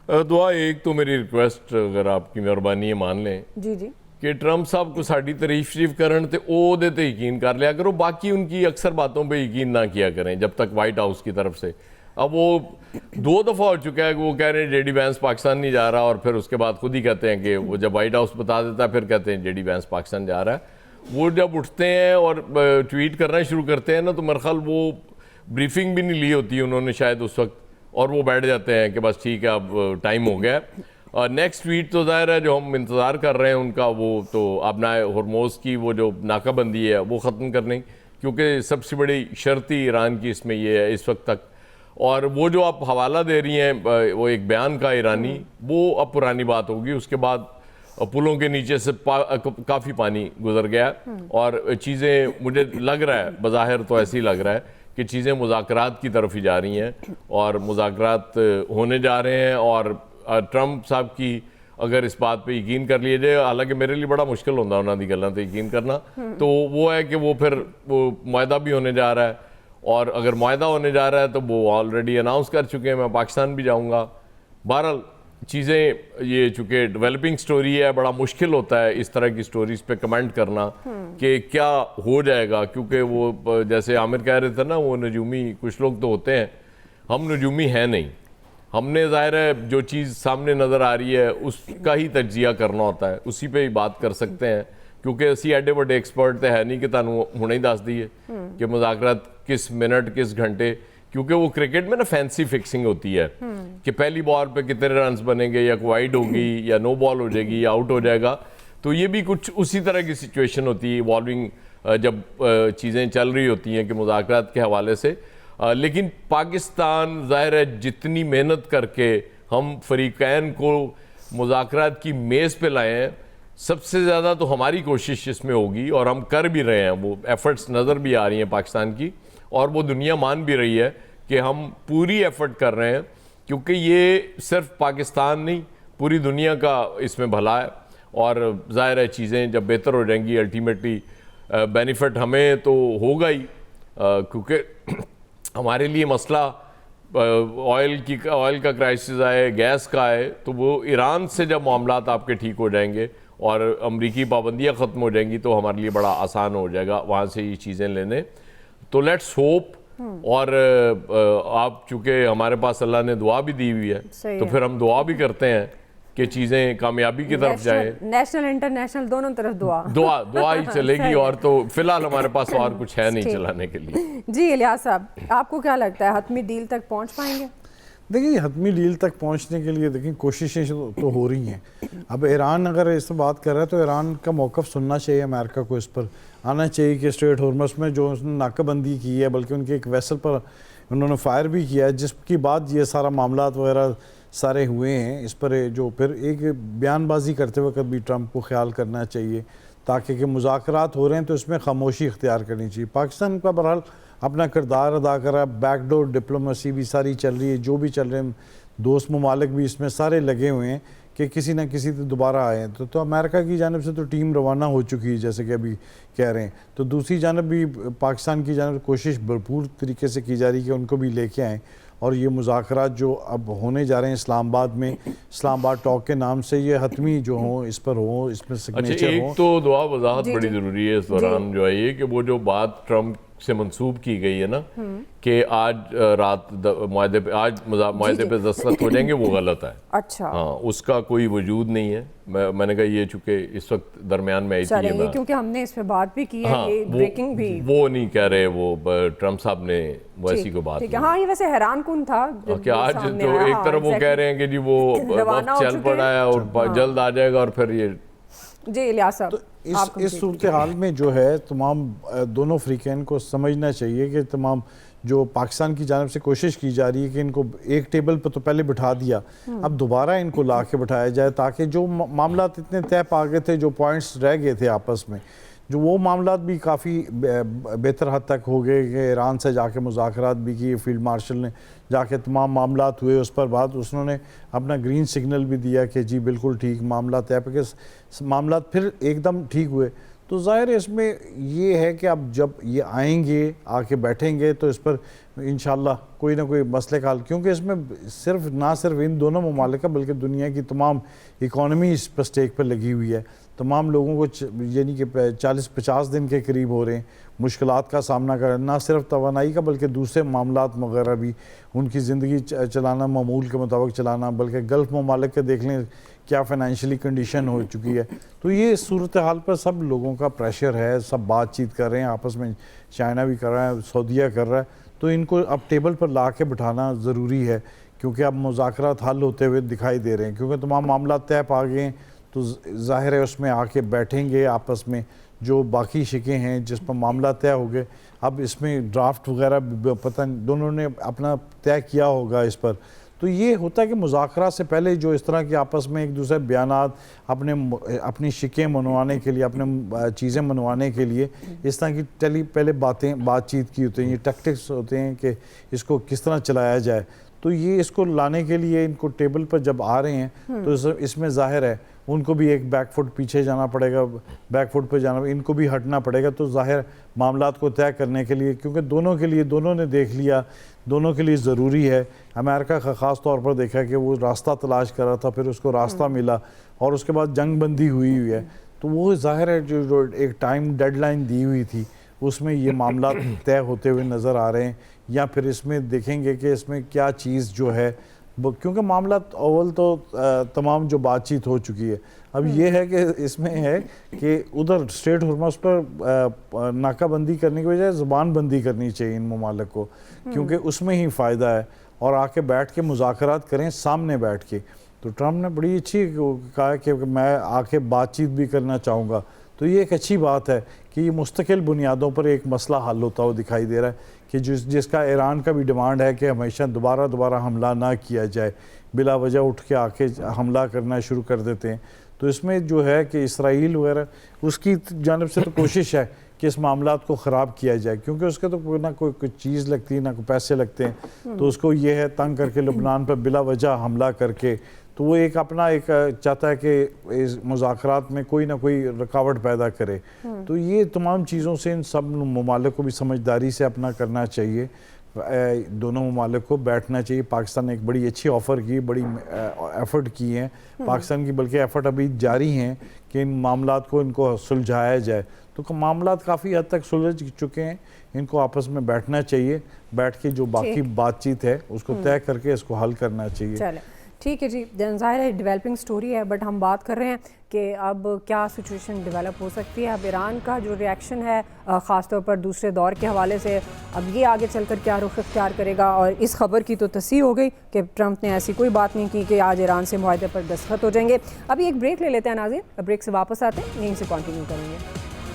دعا ایک تو میری ریکویسٹ اگر آپ کی مہربانی ہے مان لیں جی جی کہ ٹرمپ صاحب کو ساڑی تعریف شریف کرن تے او دے تے یقین کر لیا کرو, باقی ان کی اکثر باتوں پہ یقین نہ کیا کریں جب تک وائٹ ہاؤس کی طرف سے. اب وہ 2 دفعہ ہو چکا ہے کہ وہ کہہ رہے ہیں جے ڈی وینس پاکستان نہیں جا رہا, اور پھر اس کے بعد خود ہی کہتے ہیں کہ وہ جب وائٹ ہاؤس بتا دیتا ہے پھر کہتے ہیں جے ڈی وینس پاکستان جا رہا ہے. وہ جب اٹھتے ہیں اور ٹویٹ کرنا شروع کرتے ہیں نا تو میرے خیال وہ بریفنگ بھی نہیں لی ہوتی انہوں نے شاید اس وقت, اور وہ بیٹھ جاتے ہیں کہ بس ٹھیک ہے اب ٹائم ہو گیا. نیکسٹ ٹویٹ تو ظاہر ہے جو ہم انتظار کر رہے ہیں ان کا, وہ تو اپنا ہرموز کی وہ جو ناکہ بندی ہے وہ ختم کرنے, کیونکہ سب سے بڑی شرط ہی ایران کی اس میں یہ ہے اس وقت تک. اور وہ جو آپ حوالہ دے رہی ہیں وہ ایک بیان کا ایرانی, وہ اب پرانی بات ہوگی. اس کے بعد پلوں کے نیچے سے کافی پانی گزر گیا اور چیزیں مجھے لگ رہا ہے بظاہر تو ایسے ہی لگ رہا ہے کہ چیزیں مذاکرات کی طرف ہی جا رہی ہیں اور مذاکرات ہونے جا رہے ہیں. اور ٹرمپ صاحب کی اگر اس بات پہ یقین کر لیے جائے, حالانکہ میرے لیے بڑا مشکل ہوتا ہے انہوں دی گلاں تے یقین کرنا, تو وہ ہے کہ وہ پھر وہ معاہدہ بھی ہونے جا رہا ہے, اور اگر معاہدہ ہونے جا رہا ہے تو وہ آلریڈی اناؤنس کر چکے ہیں میں پاکستان بھی جاؤں گا. بہرحال چیزیں یہ چونکہ ڈیولپنگ سٹوری ہے, بڑا مشکل ہوتا ہے اس طرح کی سٹوریز پہ کمنٹ کرنا کہ کیا ہو جائے گا, کیونکہ وہ جیسے عامر کہہ رہے تھے نا وہ نجومی کچھ لوگ تو ہوتے ہیں, ہم نجومی ہیں نہیں. ہم نے ظاہر ہے جو چیز سامنے نظر آ رہی ہے اس کا ہی تجزیہ کرنا ہوتا ہے, اسی پہ ہی بات کر سکتے ہیں, کیونکہ اسی ایڈے بڑے ایکسپرٹ تو ہے نہیں کہ تانوں ہونے ہی دس دیے کہ مذاکرات کس منٹ کس گھنٹے, کیونکہ وہ کرکٹ میں نا فینسی فکسنگ ہوتی ہے کہ پہلی بال پہ کتنے رنز بنیں گے, یا وائڈ ہوگی یا نو بال ہو جائے گی یا آؤٹ ہو جائے گا. تو یہ بھی کچھ اسی طرح کی سچویشن ہوتی ہے ایوالونگ جب چیزیں چل رہی ہوتی ہیں کہ مذاکرات کے حوالے سے. لیکن پاکستان ظاہر ہے جتنی محنت کر کے ہم فریقین کو مذاکرات کی میز پہ لائے ہیں, سب سے زیادہ تو ہماری کوشش اس میں ہوگی, اور ہم کر بھی رہے ہیں, وہ ایفرٹس نظر بھی آ رہی ہیں پاکستان کی, اور وہ دنیا مان بھی رہی ہے کہ ہم پوری ایفرٹ کر رہے ہیں, کیونکہ یہ صرف پاکستان نہیں پوری دنیا کا اس میں بھلا ہے. اور ظاہر ہے چیزیں جب بہتر ہو جائیں گی الٹیمیٹلی بینیفٹ ہمیں تو ہوگا ہی, کیونکہ ہمارے لیے مسئلہ آئل کا کرائسس آئے, گیس کا آئے, تو وہ ایران سے جب معاملات آپ کے ٹھیک ہو جائیں گے اور امریکی پابندیاں ختم ہو جائیں گی تو ہمارے لیے بڑا آسان ہو جائے گا وہاں سے یہ چیزیں لینے. تو لیٹس ہوپ, اور آپ چونکہ ہمارے پاس اللہ نے دعا بھی دی ہوئی ہے تو پھر ہم دعا بھی کرتے ہیں کہ چیزیں کامیابی کی طرف جائیں, نیشنل انٹرنیشنل دونوں طرف دعا ہی چلے گی, اور تو فی الحال ہمارے پاس اور کچھ ہے نہیں چلانے کے لیے. جی الیاس صاحب, آپ کو کیا لگتا ہے حتمی ڈیل تک پہنچ پائیں گے؟ دیکھیں حتمی ڈیل تک پہنچنے کے لیے دیکھیں کوششیں تو ہو رہی ہیں. اب ایران اگر اس سے بات کر رہا ہے تو ایران کا موقف سننا چاہیے, امریکہ کو اس پر آنا چاہیے کہ اسٹریٹ ہارمز میں جو اس نے ناکہ بندی کی ہے, بلکہ ان کے ایک ویسل پر انہوں نے فائر بھی کیا ہے, جس کی بعد یہ سارا معاملات وغیرہ سارے ہوئے ہیں, اس پر جو پھر ایک بیان بازی کرتے وقت بھی ٹرمپ کو خیال کرنا چاہیے, تاکہ کہ مذاکرات ہو رہے ہیں تو اس میں خاموشی اختیار کرنی چاہیے. پاکستان کا بہرحال اپنا کردار ادا کر رہا ہے, بیک ڈور ڈپلومیسی بھی ساری چل رہی ہے, جو بھی چل رہے ہیں دوست ممالک بھی اس میں سارے لگے ہوئے ہیں کہ کسی نہ کسی سے دوبارہ آئے. تو امریکہ کی جانب سے تو ٹیم روانہ ہو چکی ہے جیسے کہ ابھی کہہ رہے ہیں, تو دوسری جانب بھی پاکستان کی جانب کوشش بھرپور طریقے سے کی جا رہی ہے کہ ان کو بھی لے کے آئیں, اور یہ مذاکرات جو اب ہونے جا رہے ہیں اسلام آباد میں, اسلام آباد ٹاک کے نام سے, یہ حتمی جو ہوں اس پر ہوں, اس میں سگنیچر ہوں. ایک تو دعا وضاحت بڑی ضروری ہے اس دوران جو ہے یہ کہ وہ جو بات ٹرمپ سے منسوب کی گئی ہے نا کہ آج رات معاہدے پہ آج معاہدے پہ دستخط ہو جائیں گے, وہ غلط ہے. اچھا, ہاں اس کا کوئی وجود نہیں ہے. میں نے کہا یہ چونکہ اس وقت درمیان میں آئی تھی, کیونکہ ہم نے اس پہ بات بھی کی ہے, یہ بریکنگ بھی وہ نہیں کہہ رہے, وہ ٹرمپ صاحب نے ویسی کو بات کی. ہاں یہ ویسے حیران کن تھا کہ آج تو ایک طرف وہ کہہ رہے ہیں کہ جی وہ وقت چل پڑا ہے اور جلد آ جائے گا, اور پھر یہ جی الیاس صاحب اس صورتحال میں جو ہے تمام دونوں فریقین کو سمجھنا چاہیے کہ تمام جو پاکستان کی جانب سے کوشش کی جا رہی ہے کہ ان کو ایک ٹیبل پہ تو پہلے بٹھا دیا, اب دوبارہ ان کو لا کے بٹھایا جائے, تاکہ جو معاملات اتنے طے پا گئے تھے, جو پوائنٹس رہ گئے تھے آپس میں, جو وہ معاملات بھی کافی بہتر حد تک ہو گئے کہ ایران سے جا کے مذاکرات بھی کیے, فیلڈ مارشل نے جا کے تمام معاملات ہوئے, اس پر بعد انہوں نے اپنا گرین سگنل بھی دیا کہ جی بالکل ٹھیک معاملات ہے, کہ معاملات پھر ایک دم ٹھیک ہوئے. تو ظاہر ہے اس میں یہ ہے کہ اب جب یہ آئیں گے, آ کے بیٹھیں گے, تو اس پر انشاءاللہ کوئی نہ کوئی مسئلے کا حل, کیونکہ اس میں نہ صرف ان دونوں ممالک کا بلکہ دنیا کی تمام اکانومی اس پر سٹیک پر لگی ہوئی ہے. تمام لوگوں کو یعنی کہ 40-50 دن کے قریب ہو رہے ہیں مشکلات کا سامنا کر رہے ہیں, نہ صرف توانائی کا بلکہ دوسرے معاملات وغیرہ بھی, ان کی زندگی چلانا معمول کے مطابق چلانا, بلکہ گلف ممالک کے دیکھ لیں کیا فائنینشلی کنڈیشن ہو چکی ہے. تو یہ صورتحال پر سب لوگوں کا پریشر ہے, سب بات چیت کر رہے ہیں آپس میں, چائنا بھی کر رہا ہے, سعودیہ کر رہا ہے, تو ان کو اب ٹیبل پر لا کے بٹھانا ضروری ہے, کیونکہ اب مذاکرات حل ہوتے ہوئے دکھائی دے رہے ہیں, کیونکہ تمام معاملات طے پا گئے ہیں. تو ظاہر ہے اس میں آ کے بیٹھیں گے آپس میں, جو باقی شکیں ہیں جس پر معاملہ طے ہو گئے, اب اس میں ڈرافٹ وغیرہ پتہ دونوں نے اپنا طے کیا ہوگا اس پر. تو یہ ہوتا ہے کہ مذاکرات سے پہلے جو اس طرح کے آپس میں ایک دوسرے بیانات اپنی شکیں منوانے کے لیے, اپنے چیزیں منوانے کے لیے اس طرح کی پہلے بات چیت کی ہوتی ہیں, یہ ٹیکٹکس ہوتے ہیں کہ اس کو کس طرح چلایا جائے. تو یہ اس کو لانے کے لیے ان کو ٹیبل پر جب آ رہے ہیں تو اس میں ظاہر ہے ان کو بھی ایک بیک فٹ پیچھے جانا پڑے گا, بیک فٹ پہ جانا, ان کو بھی ہٹنا پڑے گا. تو ظاہر معاملات کو طے کرنے کے لیے, کیونکہ دونوں نے دیکھ لیا, دونوں کے لیے ضروری ہے. امریکہ کا خاص طور پر دیکھا کہ وہ راستہ تلاش کر رہا تھا, پھر اس کو راستہ ملا, اور اس کے بعد جنگ بندی ہوئی ہے. تو وہ ظاہر ہے جو ایک ٹائم ڈیڈ لائن دی ہوئی تھی اس میں یہ معاملات طے ہوتے ہوئے نظر آ رہے ہیں. یا پھر اس میں دیکھیں گے کہ اس میں کیا چیز جو ہے, کیونکہ معاملات اول تو تمام جو بات چیت ہو چکی ہے, اب یہ ہے کہ اس میں ہے کہ ادھر اسٹریٹ ہرمز پر ناکہ بندی کرنے کی بجائے زبان بندی کرنی چاہیے ان ممالک کو, کیونکہ اس میں ہی فائدہ ہے, اور آ کے بیٹھ کے مذاکرات کریں سامنے بیٹھ کے. تو ٹرمپ نے بڑی اچھی کہا کہ میں آ کے بات چیت بھی کرنا چاہوں گا. تو یہ ایک اچھی بات ہے کہ یہ مستقل بنیادوں پر ایک مسئلہ حل ہوتا ہوا دکھائی دے رہا ہے, کہ جس کا ایران کا بھی ڈیمانڈ ہے کہ ہمیشہ دوبارہ حملہ نہ کیا جائے, بلا وجہ اٹھ کے آ کے حملہ کرنا شروع کر دیتے ہیں. تو اس میں جو ہے کہ اسرائیل وغیرہ اس کی جانب سے تو کوشش ہے کہ اس معاملات کو خراب کیا جائے, کیونکہ اس کے تو نہ کوئی چیز لگتی, نہ کوئی پیسے لگتے ہیں. تو اس کو یہ ہے تنگ کر کے لبنان پر بلا وجہ حملہ کر کے, تو وہ اپنا چاہتا ہے کہ اس مذاکرات میں کوئی نہ کوئی رکاوٹ پیدا کرے. تو یہ تمام چیزوں سے ان سب ممالک کو بھی سمجھداری سے اپنا کرنا چاہیے, دونوں ممالک کو بیٹھنا چاہیے. پاکستان نے ایک بڑی اچھی آفر کی, بڑی ایفرٹ کی ہیں پاکستان کی, بلکہ ایفرٹ ابھی جاری ہیں کہ ان معاملات کو ان کو سلجھایا جائے. تو معاملات کافی حد تک سلجھ چکے ہیں, ان کو آپس میں بیٹھنا چاہیے, بیٹھ کے جو باقی بات چیت ہے اس کو طے کر کے اس کو حل کرنا چاہیے. چلیں ٹھیک ہے جی, ظاہر ہے ڈیولپنگ سٹوری ہے, بٹ ہم بات کر رہے ہیں کہ اب کیا سچویشن ڈیولپ ہو سکتی ہے. اب ایران کا جو ریئیکشن ہے خاص طور پر دوسرے دور کے حوالے سے, اب یہ آگے چل کر کیا رخ اختیار کرے گا. اور اس خبر کی تو تصحیح ہو گئی کہ ٹرمپ نے ایسی کوئی بات نہیں کی کہ آج ایران سے معاہدے پر دستخط ہو جائیں گے. ابھی ایک بریک لے لیتے ہیں ناظرین, بریک سے واپس آتے ہیں, یہیں سے کنٹینیو کریں گے.